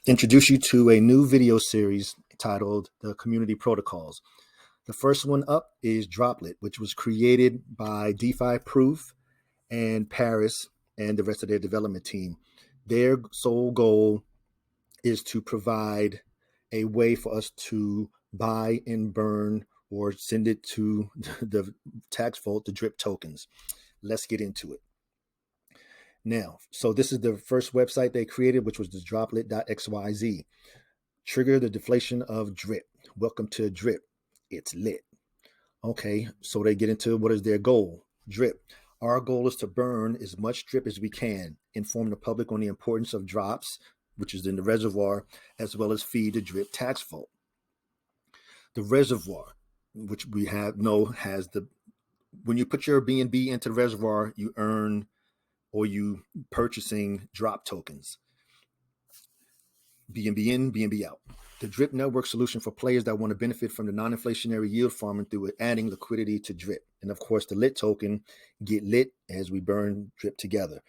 introduce you to a new video series titled The Community Protocols. The first one up is Droplit, which was created by DeFi Proof and Paris and the rest of their development team. Their sole goal is to provide a way for us to buy and burn or send it to the tax vault, the DRIP tokens. Let's get into it. Now, so this is the first website they created, which was the Droplit.xyz. Trigger the deflation of DRIP. Welcome to DRIP. It's lit. Okay, so they get into what is their goal. DRIP. Our goal is to burn as much DRIP as we can, inform the public on the importance of drops, which is in the reservoir, as well as feed the DRIP tax vault. The reservoir, which we know has when you put your BNB into the reservoir, you earn or you purchasing drop tokens. BNB in, BNB out. The DRIP network solution for players that want to benefit from the non-inflationary yield farming through adding liquidity to DRIP. And of course, the lit token, get lit as we burn DRIP together.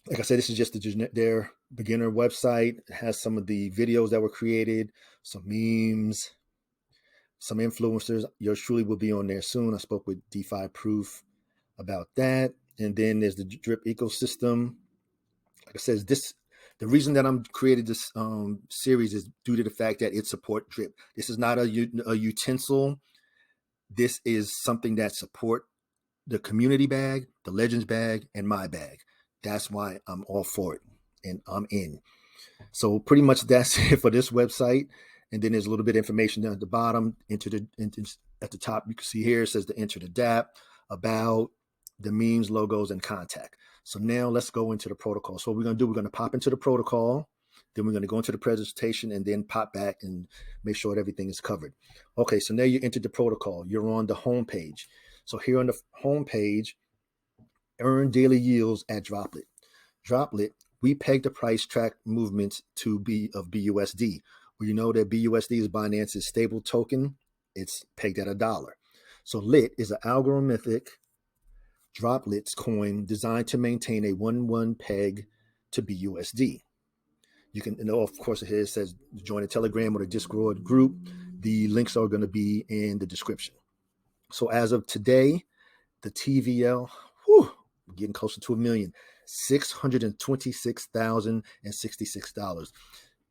Like I said, this is just their beginner website. It has some of the videos that were created, some memes, some influencers. Yours truly will be on there soon. I spoke with DeFi Proof about that. And then there's the DRIP ecosystem. Like I said, the reason that I'm created this series is due to the fact that it supports DRIP. This is not a utensil. This is something that support the community bag, the Legends bag, and my bag. That's why I'm all for it, and I'm in. So pretty much that's it for this website. And then there's a little bit of information down at the bottom. At the top, you can see here, it says to enter the Dapp, about the memes, logos, and contact. So now let's go into the protocol. So what we're going to do, we're going to pop into the protocol, then we're going to go into the presentation and then pop back and make sure that everything is covered. Okay, so now you entered the protocol. You're on the home page. So here on the home page, earn daily yields at Droplit. Droplit, we peg the price track movements to of BUSD. Well, you know that BUSD is Binance's stable token. It's pegged at $1. So LIT is an algorithmic Droplit's coin designed to maintain a 1-1 peg to BUSD. You can, of course, here it says join a Telegram or the Discord group. The links are going to be in the description. So as of today, the TVL, getting closer to $1 million, $626,066.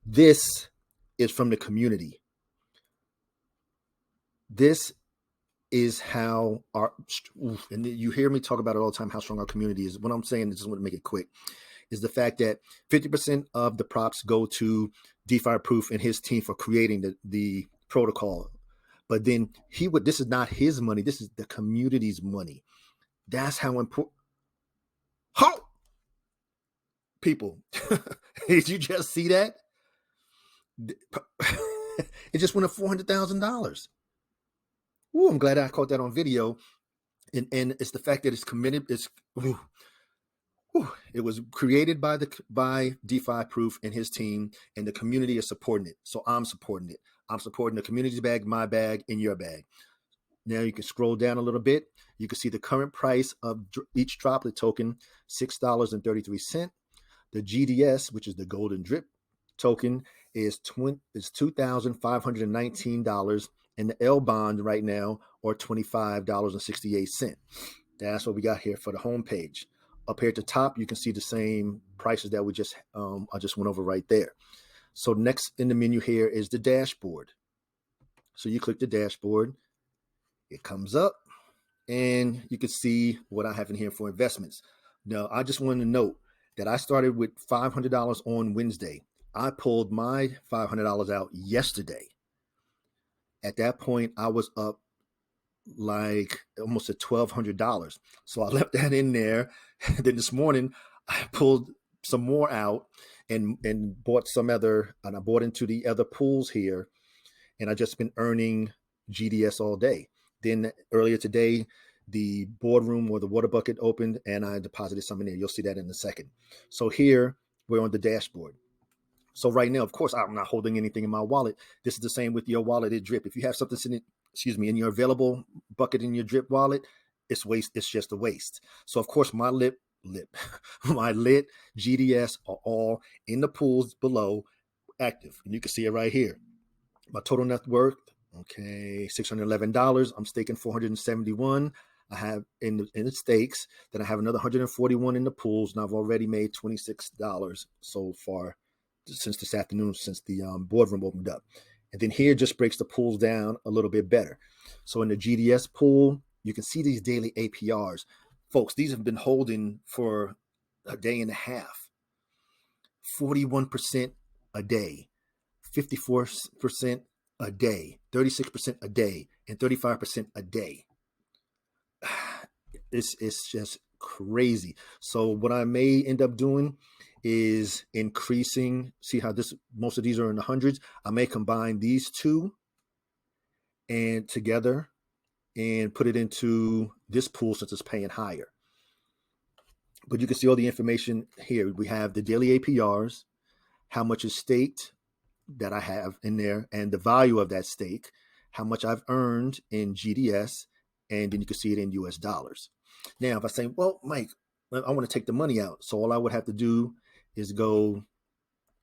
This is from the community. This is how and you hear me talk about it all the time, how strong our community is. What I'm saying, just want to make it quick, is the fact that 50% of the props go to DeFi Proof and his team for creating the protocol. But then this is not his money. This is the community's money. That's how important. People, did you just see that? It just went up $400,000. I'm glad I caught that on video. And it's the fact that it's committed. It was created by DeFi Proof and his team, and the community is supporting it. So I'm supporting it. I'm supporting the community's bag, my bag, and your bag. Now you can scroll down a little bit. You can see the current price of each Droplet token, $6.33. The GDS, which is the Golden Drip token, is $2,519. And the L bond right now are $25.68. That's what we got here for the homepage. Up here at the top, you can see the same prices that I just went over right there. So next in the menu here is the dashboard. So you click the dashboard, it comes up, and you can see what I have in here for investments. Now, I just wanted to note that I started with $500 on Wednesday. I pulled my $500 out yesterday. At that point, I was up like almost at $1,200. So I left that in there. Then this morning, I pulled some more out and bought some other, and I bought into the other pools here. And I just been earning GDS all day. Then earlier today, the boardroom or the water bucket opened and I deposited some in there. You'll see that in a second. So here we're on the dashboard. So right now, of course, I'm not holding anything in my wallet. This is the same with your wallet at Drip. If you have something sitting, in your available bucket in your Drip wallet, it's waste. It's just a waste. So of course, my lit. My lit, GDS are all in the pools below, active. And you can see it right here. My total net worth, okay, $611. I'm staking 471. I have in the stakes. Then I have another 141 in the pools, and I've already made $26 so far since this afternoon, since the boardroom opened up. And then here just breaks the pools down a little bit better. So in the GDS pool, you can see these daily APRs. Folks, these have been holding for a day and a half. 41% a day, 54% a day, 36% a day, and 35% a day. It's just crazy. So what I may end up doing is increasing. See how most of these are in the hundreds. I may combine these two and together and put it into this pool since it's paying higher. But you can see all the information here. We have the daily APRs, how much is staked that I have in there, and the value of that stake, how much I've earned in GDS, and then you can see it in US dollars. Now, if I say, well, Mike, I want to take the money out. So all I would have to do is go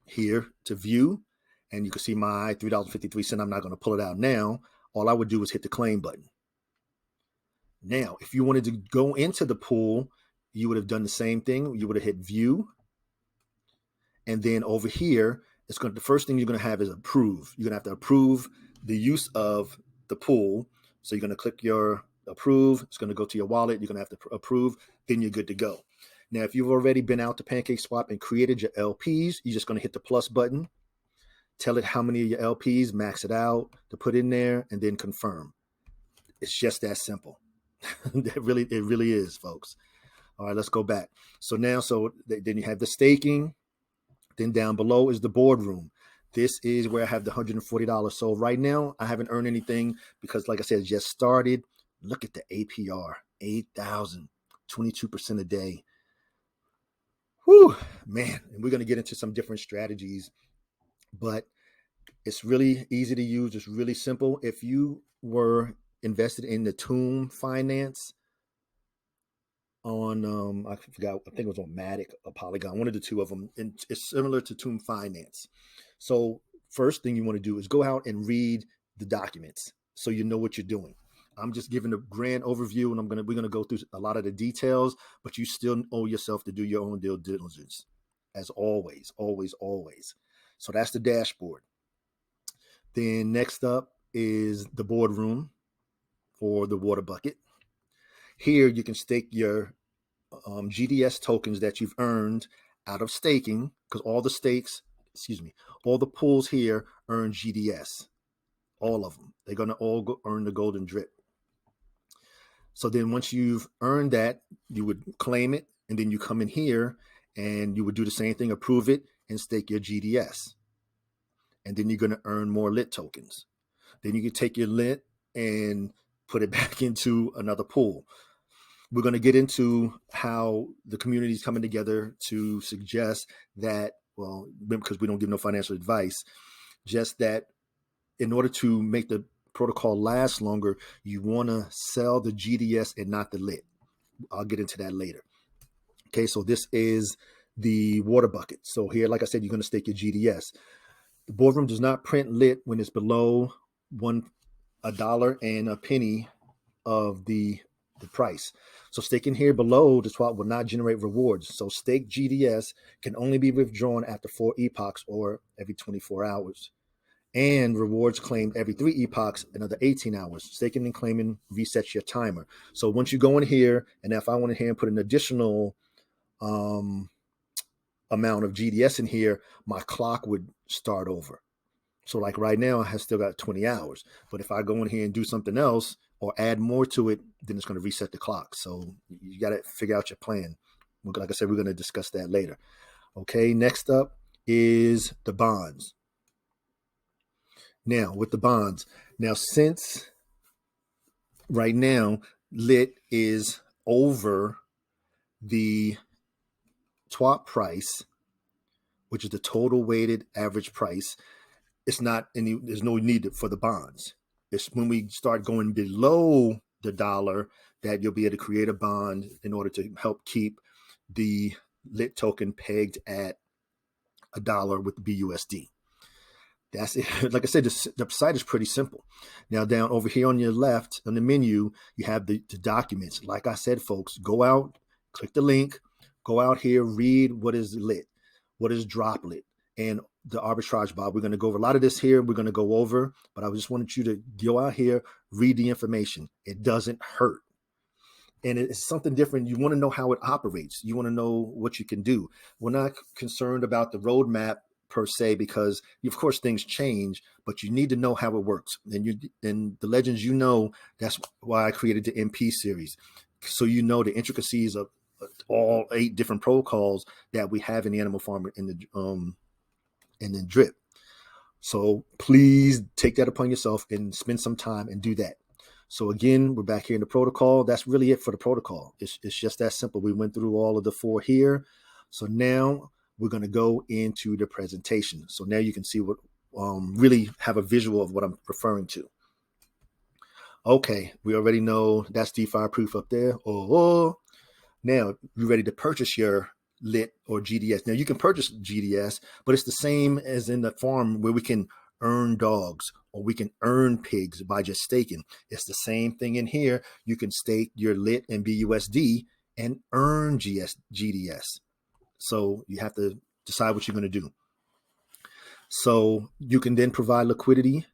here to view, and you can see my $3.53. I'm not going to pull it out now. All I would do is hit the claim button. Now, if you wanted to go into the pool, you would have done the same thing. You would have hit view. And then over here, the first thing you're going to have is approve. You're going to have to approve the use of the pool. So you're going to click your approve. It's going to go to your wallet. You're going to have to approve. Then you're good to go. Now, if you've already been out to PancakeSwap and created your LPs, you're just going to hit the plus button. Tell it how many of your LPs, max it out to put in there, and then confirm. It's just that simple. It really is, folks. All right, let's go back. So now, then you have the staking. Then down below is the boardroom. This is where I have the $140. So right now, I haven't earned anything because, like I said, it just started. Look at the APR, 8,000, 22% a day. Whew, man. And we're going to get into some different strategies, but it's really easy to use. It's really simple. If you were invested in the Tomb Finance on, I forgot, I think it was on Matic or Polygon, one of the two of them, and it's similar to Tomb Finance. So first thing you want to do is go out and read the documents so you know what you're doing. I'm just giving a grand overview, and we're gonna go through a lot of the details, but you still owe yourself to do your own due diligence, as always, always, always. So that's the dashboard. Then next up is the boardroom or the water bucket. Here you can stake your GDS tokens that you've earned out of staking, because all the pools here earn GDS. All of them. They're going to earn the golden drip. So then once you've earned that, you would claim it, and then you come in here and you would do the same thing, approve it, and stake your GDS. And then you're going to earn more lit tokens. Then you can take your lit and put it back into another pool. We're going to get into how the community is coming together to suggest that, well, because we don't give no financial advice, just that in order to make the protocol last longer, you want to sell the GDS and not the lit. I'll get into that later. Okay, so this is the water bucket. So here, like I said, you're going to stake your GDS. The boardroom does not print lit when it's below $1 and a penny of the price. So staking here below the swap will not generate rewards. So staked GDS can only be withdrawn after 4 epochs or every 24 hours. And rewards claimed every 3 epochs, another 18 hours. Staking and claiming resets your timer. So once you go in here, and if I went in here and put an additional amount of GDS in here, my clock would start over. So like right now, I have still got 20 hours. But if I go in here and do something else or add more to it, then it's going to reset the clock. So you got to figure out your plan. Like I said, we're going to discuss that later. Okay, next up is the bonds. Now, with the bonds, since right now, lit is over the swap price, which is the total weighted average price, there's no need for the bonds. It's when we start going below the dollar that you'll be able to create a bond in order to help keep the lit token pegged at $1 with the BUSD. That's it. Like I said, the site is pretty simple. Now down over here on your left on the menu, you have the documents. Like I said, folks, go out, click the link, go out here, read what is lit, what is Droplit, and the arbitrage bot. We're going to go over a lot of this here. We're going to go over, but I just wanted you to go out here, read the information. It doesn't hurt. And it's something different. You want to know how it operates. You want to know what you can do. We're not concerned about the roadmap per se, because of course things change, but you need to know how it works. And the legends, that's why I created the MP series. So you know the intricacies of all 8 different protocols that we have in the Animal Farm and the drip. So please take that upon yourself and spend some time and do that. So again, we're back here in the protocol. That's really it for the protocol. It's just that simple. We went through all of the 4 here. So now we're going to go into the presentation. So now you can see what really have a visual of what I'm referring to. Okay, we already know that's DeFi proof up there. Now you're ready to purchase your lit or GDS. Now you can purchase GDS, but it's the same as in the farm where we can earn dogs or we can earn pigs by just staking. It's the same thing in here. You can stake your lit and BUSD and earn GDS. So you have to decide what you're going to do. So you can then provide liquidity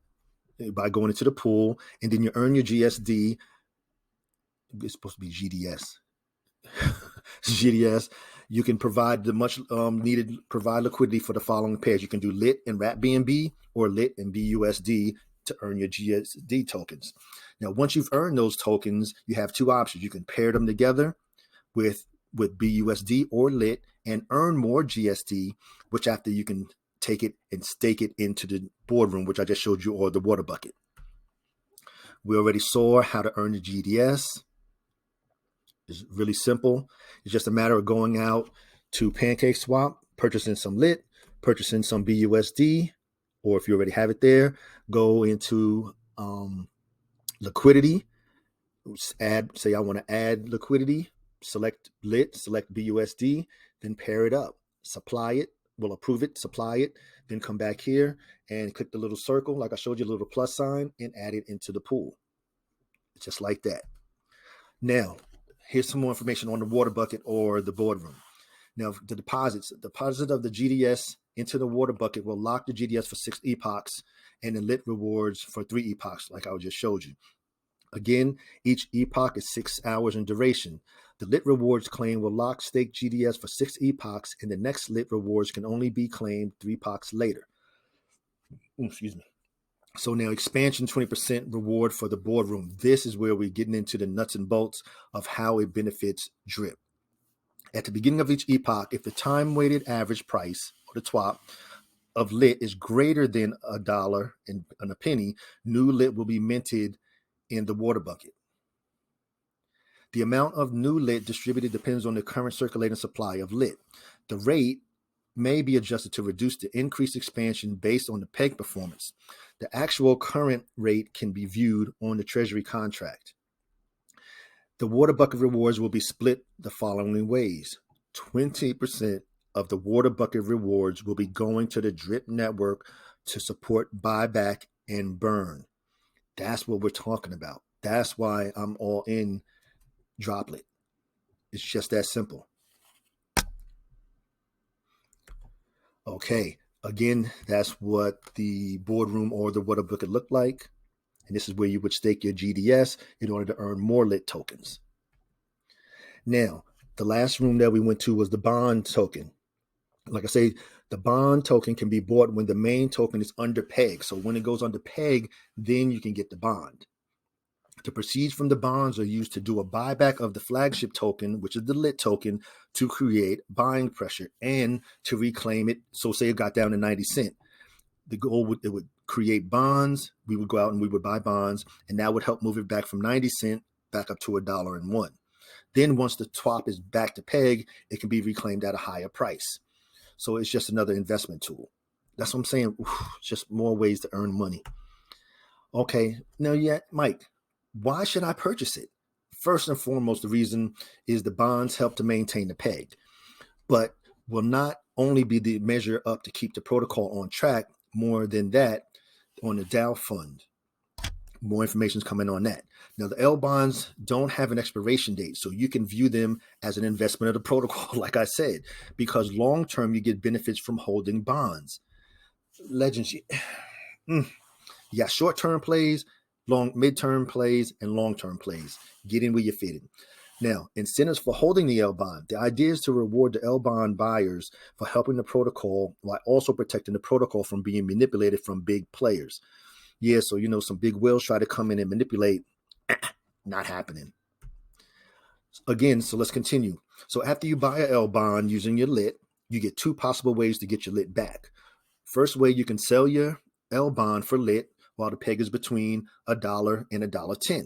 by going into the pool, and then you earn your GSD. It's supposed to be GDS. GDS. You can provide the much needed liquidity for the following pairs. You can do lit and wrap BNB or lit and BUSD to earn your GSD tokens. Now, once you've earned those tokens, you have 2 options. You can pair them together with BUSD or lit and earn more GSD, which after you can take it and stake it into the boardroom, which I just showed you, or the water bucket. We already saw how to earn the GDS. It's really simple. It's just a matter of going out to PancakeSwap, purchasing some lit, purchasing some BUSD, or if you already have it there, go into liquidity, say I want to add liquidity, select lit, select BUSD, then pair it up, supply it, we'll approve it, supply it, then come back here and click the little circle, like I showed you, a little plus sign, and add it into the pool. Just like that. Now, here's some more information on the water bucket or the boardroom. Now, the deposit of the GDS into the water bucket will lock the GDS for 6 epochs and the lit rewards for 3 epochs, like I just showed you. Again, each epoch is 6 hours in duration. The lit rewards claim will lock stake GDS for 6 epochs, and the next lit rewards can only be claimed 3 epochs later. Excuse me. So now expansion 20% reward for the boardroom. This is where we're getting into the nuts and bolts of how it benefits drip. At the beginning of each epoch, if the time-weighted average price, or the TWAP, of lit is greater than $1 and a penny, new lit will be minted in the water bucket. The amount of new lit distributed depends on the current circulating supply of lit. The rate may be adjusted to reduce the increased expansion based on the peg performance. The actual current rate can be viewed on the Treasury contract. The water bucket rewards will be split the following ways. 20% of the water bucket rewards will be going to the drip network to support buyback and burn. That's what we're talking about. That's why I'm all in Droplit. It's just that simple. Okay, again, that's what the boardroom or the water bucket looked like. And this is where you would stake your GDS in order to earn more lit tokens. Now, the last room that we went to was the bond token. Like I say, the bond token can be bought when the main token is under peg. So when it goes under peg, then you can get the bond. The proceeds from the bonds are used to do a buyback of the flagship token, which is the lit token, to create buying pressure and to reclaim it. So say it got down to 90 cents. The goal would create bonds. We would go out and we would buy bonds, and that would help move it back from 90 cents back up to $1.01. Then once the TWAP is back to peg, it can be reclaimed at a higher price. So it's just another investment tool. That's what I'm saying. Just more ways to earn money. Okay, now Mike, why should I purchase it? First and foremost, the reason is the bonds help to maintain the peg, but will not only be the measure up to keep the protocol on track. More than that, on the Dow fund, more information is coming on that. Now, the L bonds don't have an expiration date, so you can view them as an investment of the protocol, like I said, because long term you get benefits from holding bonds. Legends, you got short term plays, mid-term plays, and long-term plays. Get in where you fit in. Now, incentives for holding the L bond. The idea is to reward the L bond buyers for helping the protocol while also protecting the protocol from being manipulated from big players. Yeah, so some big whales try to come in and manipulate. Not happening. Again, so let's continue. So after you buy a L bond using your lit, you get two possible ways to get your lit back. First way, you can sell your L bond for lit while the peg is between $1 and $1.10.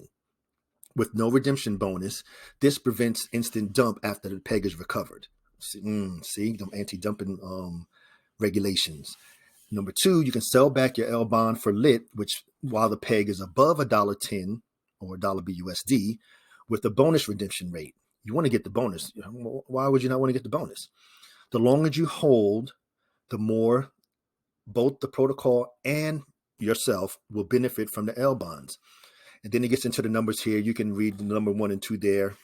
With no redemption bonus, this prevents instant dump after the peg is recovered. See them anti-dumping regulations. Number two, you can sell back your L bond for lit, which while the peg is above $1.10 or $1 BUSD, with a bonus redemption rate. You want to get the bonus. Why would you not want to get the bonus? The longer you hold, the more both the protocol and yourself will benefit from the L bonds. And then it gets into the numbers here. You can read the number 1 and 2 there.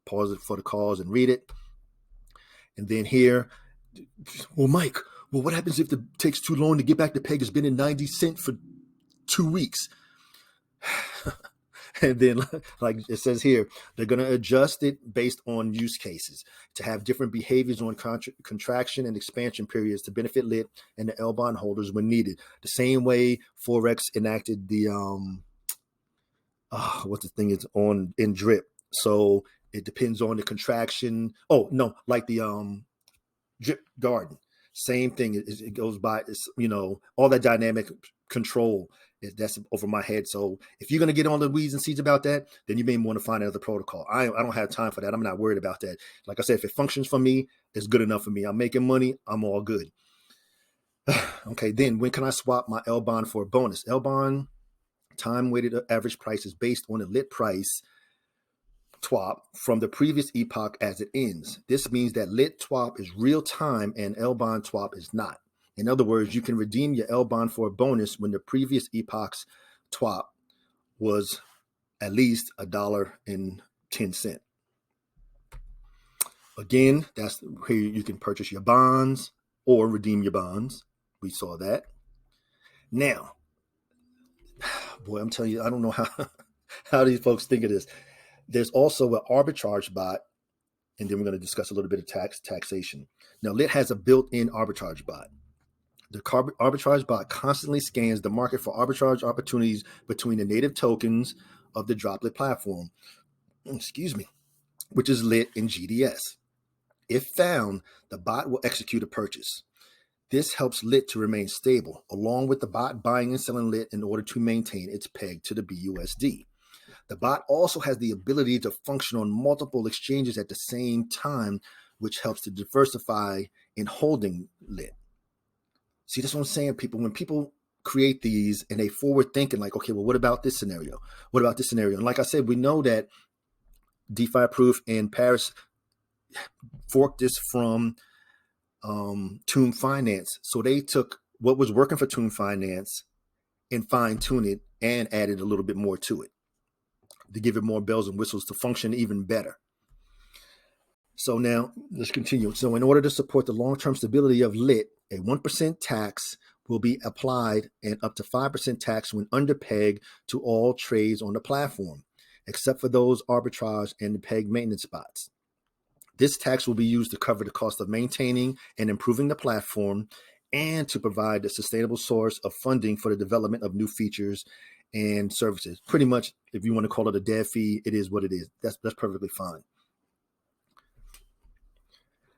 Pause it for the cause and read it. And then here, well, Mike, what happens if it takes too long to get back the peg? It's been in 90 cents for 2 weeks. And then, like it says here, they're going to adjust it based on use cases to have different behaviors on contraction and expansion periods to benefit lit and the L bond holders when needed. The same way Forex enacted the what the thing is on in drip. So it depends on the contraction. Oh no, like the drip garden. Same thing. It goes by. It's all that dynamic control. That's over my head. So if you're gonna get on the weeds and seeds about that, then you may want to find another protocol. I don't have time for that. I'm not worried about that. Like I said, if it functions for me, it's good enough for me. I'm making money. I'm all good. Okay. Then when can I swap my L bond for a bonus? L bond time-weighted average price is based on the lit price TWAP from the previous epoch as it ends. This means that lit TWAP is real time and L bond TWAP is not. In other words, you can redeem your L bond for a bonus when the previous epoch's TWAP was at least $1.10. Again, that's where you can purchase your bonds or redeem your bonds. We saw that. Now, boy, I'm telling you, I don't know how these folks think of this. There's also an arbitrage bot, and then we're going to discuss a little bit of taxation. Now, Lit has a built-in arbitrage bot. The arbitrage bot constantly scans the market for arbitrage opportunities between the native tokens of the Droplit platform, which is Lit in GDS. If found, the bot will execute a purchase. This helps Lit to remain stable, along with the bot buying and selling Lit in order to maintain its peg to the BUSD. The bot also has the ability to function on multiple exchanges at the same time, which helps to diversify in holding Lit. See, that's what I'm saying, people. When people create these and they forward thinking like, okay, well, what about this scenario? What about this scenario? And like I said, we know that DeFi Proof and Paris forked this from Tomb Finance. So they took what was working for Tomb Finance and fine-tuned it and added a little bit more to it to give it more bells and whistles to function even better. So now let's continue. So in order to support the long-term stability of Lit, a 1% tax will be applied and up to 5% tax when under peg to all trades on the platform, except for those arbitrage and the peg maintenance spots. This tax will be used to cover the cost of maintaining and improving the platform and to provide a sustainable source of funding for the development of new features and services. Pretty much, if you want to call it a dev fee, it is what it is. That's perfectly fine.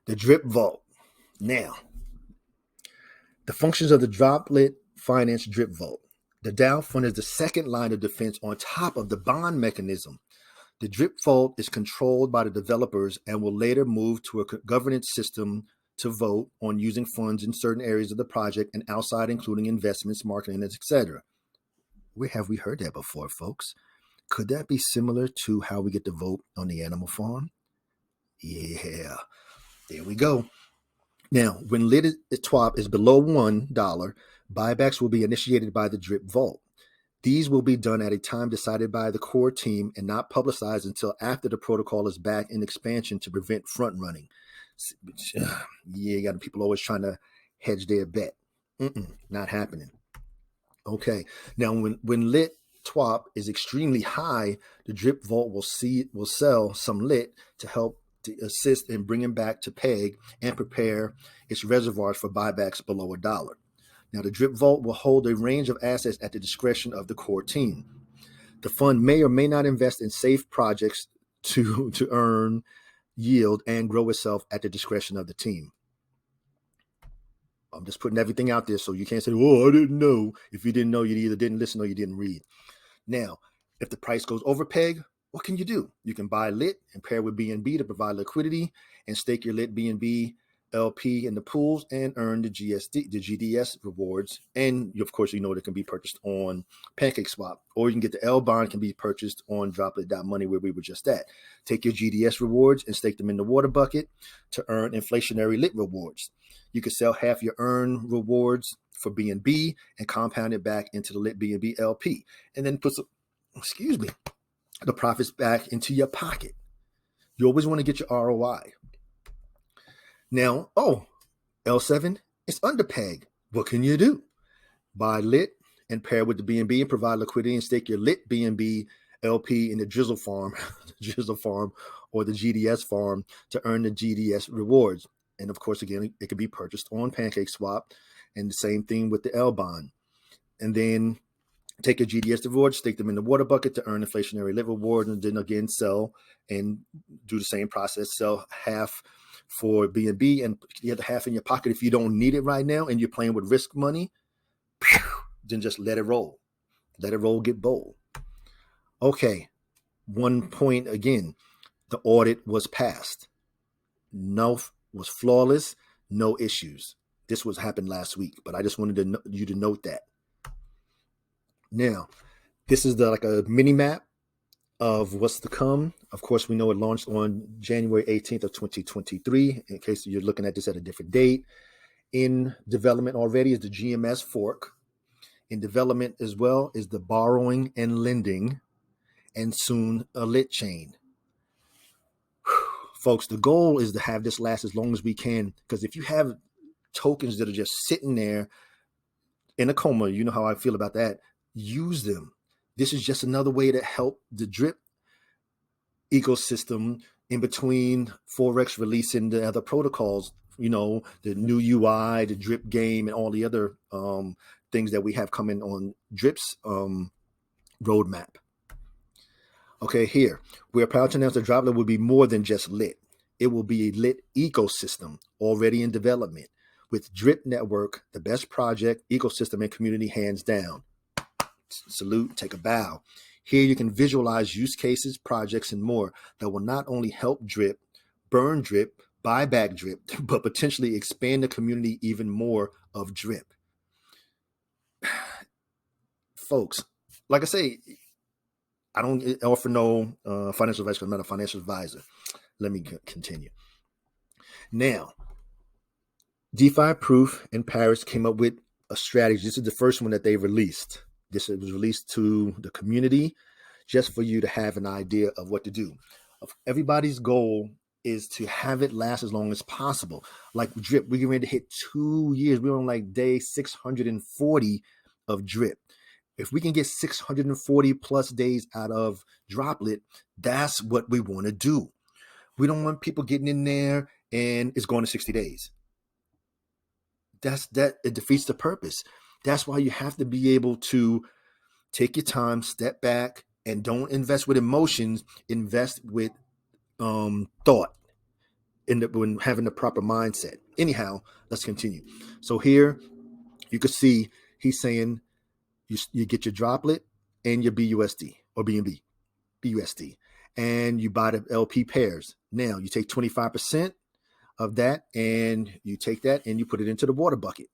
The Drip Vault. Now, the functions of the Droplit Finance Drip Vault. The Dow Fund is the second line of defense on top of the bond mechanism. The Drip Vault is controlled by the developers and will later move to a governance system to vote on using funds in certain areas of the project and outside, including investments, marketing, etc. Where have we heard that before, folks? Could that be similar to how we get to vote on the animal farm? Yeah, there we go. Now, when lit TWAP is below $1, buybacks will be initiated by the DRIP vault. These will be done at a time decided by the core team and not publicized until after the protocol is back in expansion to prevent front running. Yeah, you got people always trying to hedge their bet. Not happening. Okay. Now, when lit TWAP is extremely high, the drip vault will sell some lit to help to assist in bringing back to peg and prepare its reservoirs for buybacks below $1. Now, the drip vault will hold a range of assets at the discretion of the core team. The fund may or may not invest in safe projects to earn yield and grow itself at the discretion of the team. I'm just putting everything out there so you can't say, oh, I didn't know. If you didn't know, you either didn't listen or you didn't read. Now, if the price goes over peg, what can you do? You can buy lit and pair with BNB to provide liquidity and stake your lit BNB LP in the pools and earn the GDS rewards. And of course, you know it can be purchased on PancakeSwap, or you can get the L bond can be purchased on Droplit.money, where we were just at. Take your GDS rewards and stake them in the water bucket to earn inflationary lit rewards. You can sell half your earn rewards for BNB and compound it back into the lit BNB LP, and then put some, the profits back into your pocket. You always want to get your ROI. Now, L7 is under peg. What can you do? Buy lit and pair with the BNB and provide liquidity and stake your lit BNB LP in the drizzle farm, or the GDS farm to earn the GDS rewards. And of course, again, it can be purchased on PancakeSwap, and the same thing with the L bond. And then take your GDS rewards, stake them in the water bucket to earn inflationary lit reward, and then again sell and do the same process. Sell half for BNB and the other half in your pocket if you don't need it right now and you're playing with risk money. Then just let it roll. Let it roll, get bold. Okay, one point again. The audit was passed. No, was flawless, no issues. This happened last week, but I just wanted you to note that. Now, this is like a mini map of what's to come. Of course, we know it launched on January 18th of 2023, in case you're looking at this at a different date. In development already is the GMS fork. In development as well is the borrowing and lending, and soon a lit chain. Folks, the goal is to have this last as long as we can, because if you have tokens that are just sitting there in a coma, you know how I feel about that, use them. This is just another way to help the drip ecosystem in between Forex releasing the other protocols, the new UI, the drip game, and all the other things that we have coming on drip's roadmap. Okay, here, we are proud to announce that Droplet will be more than just lit. It will be a lit ecosystem already in development with Drip Network, the best project, ecosystem, and community hands down. Salute, take a bow. Here you can visualize use cases, projects, and more that will not only help drip, burn drip, buy back drip, but potentially expand the community even more of drip. Folks, like I say, I don't offer no financial advice because I'm not a financial advisor. Let me continue. Now, DeFi Proof in Paris came up with a strategy. This is the first one that they released. This was released to the community just for you to have an idea of what to do. Everybody's goal is to have it last as long as possible. Like drip, we're getting ready to hit 2 years. We're on like day 640 of drip. If we can get 640 plus days out of Droplet, that's what we want to do. We don't want people getting in there and it's going to 60 days. It defeats the purpose. That's why you have to be able to take your time, step back, and don't invest with emotions. Invest with thought, when having the proper mindset. Anyhow, let's continue. So here you can see he's saying you get your Droplet and your BUSD or BNB, BUSD, and you buy the LP pairs. Now you take 25% of that and you take that and you put it into the water bucket.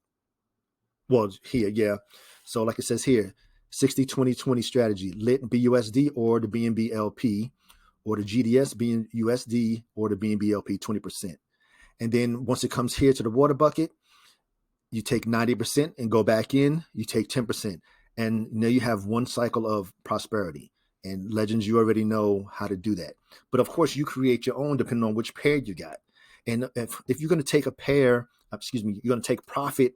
Well, here, yeah. So like it says here, 60-20-20 strategy, lit BUSD or the BNB LP, or the GDS BUSD or the BNB LP 20%. And then once it comes here to the water bucket, you take 90% and go back in, you take 10%. And now you have one cycle of prosperity. And Legends, you already know how to do that. But of course, you create your own depending on which pair you got. And if you're going to take a pair, you're going to take profit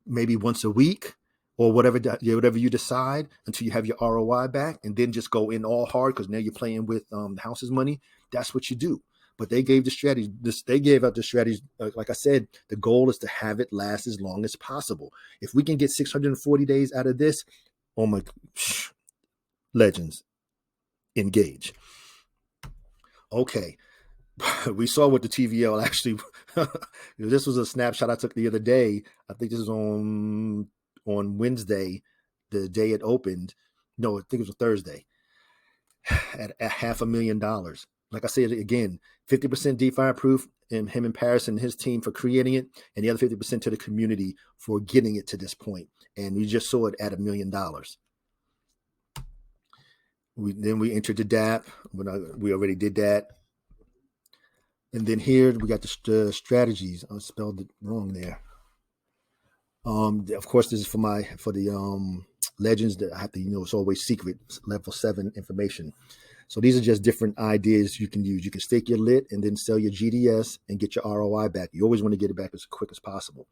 maybe once a week or whatever you decide until you have your ROI back, and then just go in all hard because now you're playing with the house's money. That's what you do. But they gave the strategy. They gave out the strategy. Like I said, the goal is to have it last as long as possible. If we can get 640 days out of this, oh my, Legends, engage. Okay, we saw what the TVL actually. This was a snapshot I took the other day. I think this is on Wednesday, the day it opened. No, I think it was a Thursday. At $500,000. Like I said again, 50% DeFi proof, and him and Paris and his team for creating it, and the other 50% to the community for getting it to this point. And we just saw it at $1 million. Then we entered the Dapp. We already did that. And then here we got the strategies. I spelled it wrong there. Of course, this is for the Legends that I have to, it's always secret, level 7 information. So these are just different ideas you can use. You can stake your lit and then sell your GDS and get your ROI back. You always want to get it back as quick as possible.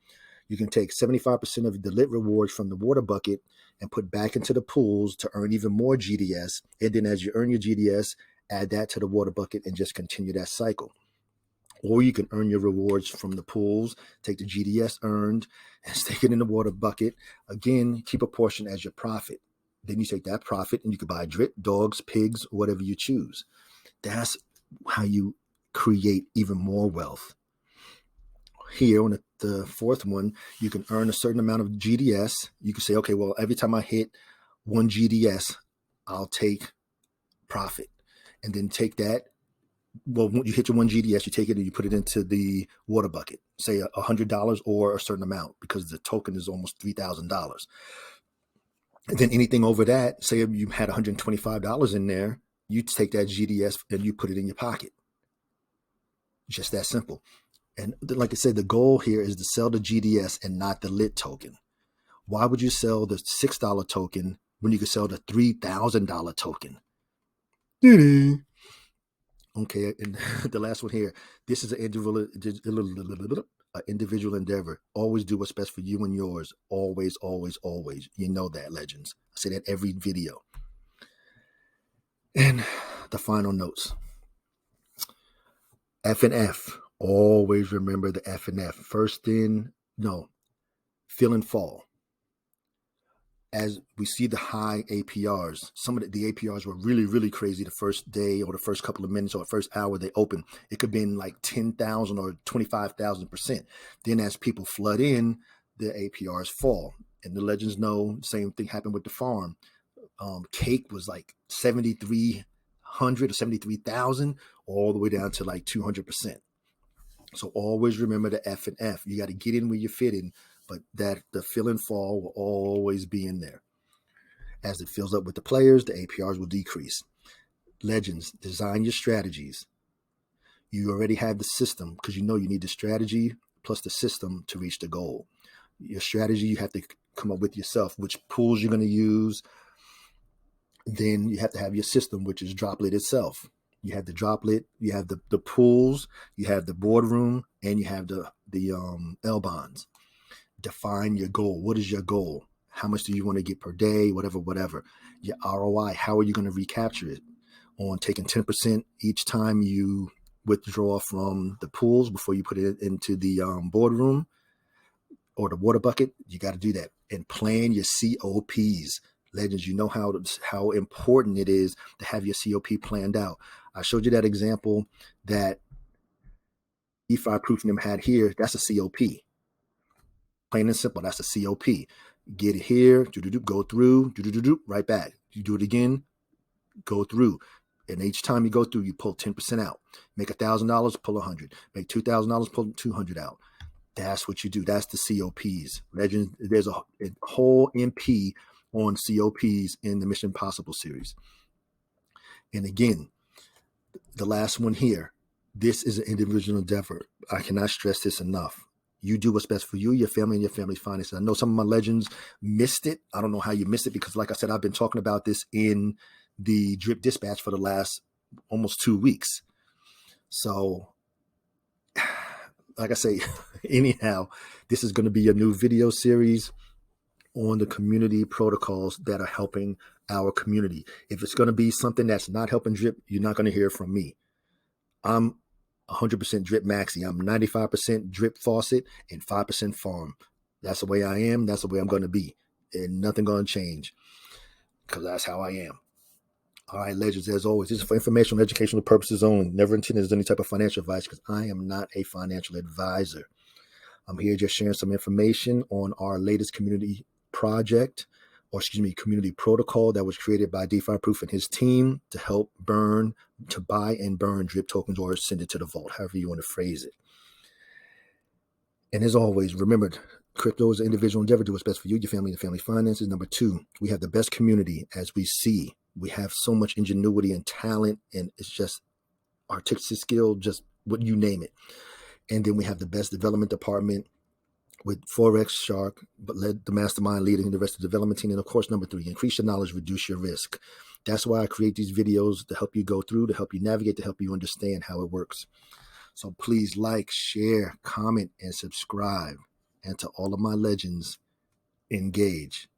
You can take 75% of the lit rewards from the water bucket and put back into the pools to earn even more GDS. And then as you earn your GDS, add that to the water bucket and just continue that cycle. Or you can earn your rewards from the pools, take the GDS earned and stake it in the water bucket. Again, keep a portion as your profit. Then you take that profit and you can buy drip, dogs, pigs, whatever you choose. That's how you create even more wealth. Here on the fourth one, you can earn a certain amount of GDS. You can say, okay, well, every time I hit 1 GDS, I'll take profit. And then take that. Well, when you hit your 1 GDS, you take it and you put it into the water bucket, say $100 or a certain amount, because the token is almost $3,000. And then anything over that, say you had $125 in there, you take that GDS and you put it in your pocket. Just that simple. And like I said, the goal here is to sell the GDS and not the lit token. Why would you sell the $6 token when you could sell the $3,000 token? Okay, and the last one here. This is an individual endeavor. Always do what's best for you and yours. Always, always, always. You know that, Legends. I say that every video. And the final notes. F and F. Always remember the F and F. First in, fill and fall. As we see the high APRs, some of the APRs were really, really crazy the first day or the first couple of minutes or the first hour they open. It could be in like 10,000 or 25,000%. Then as people flood in, the APRs fall. And the Legends know the same thing happened with the farm. Cake was like 7,300 or 73,000 all the way down to like 200%. So always remember the F and F. You got to get in where you fit in. But that the fill and fall will always be in there. As it fills up with the players, the APRs will decrease. Legends, design your strategies. You already have the system because you know you need the strategy plus the system to reach the goal. Your strategy, you have to come up with yourself, which pools you're going to use. Then you have to have your system, which is Droplit itself. You have the Droplit, you have the pools, you have the boardroom, and you have the L bonds. Define your goal. What is your goal? How much do you want to get per day? Whatever. Your ROI, how are you going to recapture it? On taking 10% each time you withdraw from the pools before you put it into the boardroom or the water bucket. You got to do that. And plan your COPs. Legends, you know how important it is to have your COP planned out. I showed you that example that DeFi Proof them had here. That's a COP. Plain and simple, that's a COP. Get it here, go through, right back. You do it again, go through. And each time you go through, you pull 10% out. Make $1,000, pull 100. Make $2,000, pull 200 out. That's what you do. That's the COPs. Legend, there's a whole MP on COPs in the Mission Possible series. And again, the last one here, this is an individual endeavor. I cannot stress this enough. You do what's best for you, your family, and your family's finances. I know some of my legends missed it. I don't know how you missed it because, like I said, I've been talking about this in the Drip Dispatch for the last almost 2 weeks. So, like I say, anyhow, this is going to be a new video series on the community protocols that are helping our community. If it's going to be something that's not helping Drip, you're not going to hear from me. I'm 100% Drip Maxi. I'm 95% Drip Faucet and 5% Farm. That's the way I am. That's the way I'm going to be. And nothing going to change because that's how I am. All right, legends, as always, this is for informational and educational purposes only. Never intended as any type of financial advice because I am not a financial advisor. I'm here just sharing some information on our latest community project, community protocol that was created by DeFi Proof and his team to help buy and burn Drip tokens or send it to the vault, however you want to phrase it. And as always, remember, crypto is an individual endeavor. Do what's best for you, your family, and family finances. Number 2, we have the best community as we see. We have so much ingenuity and talent, and it's just artistic skill, just what you name it. And then we have the best development department with Forex Shark, but led the mastermind leading the rest of the development team. And of course, number 3, increase your knowledge, reduce your risk. That's why I create these videos to help you go through, to help you navigate, to help you understand how it works. So please like, share, comment, and subscribe. And to all of my legends, engage.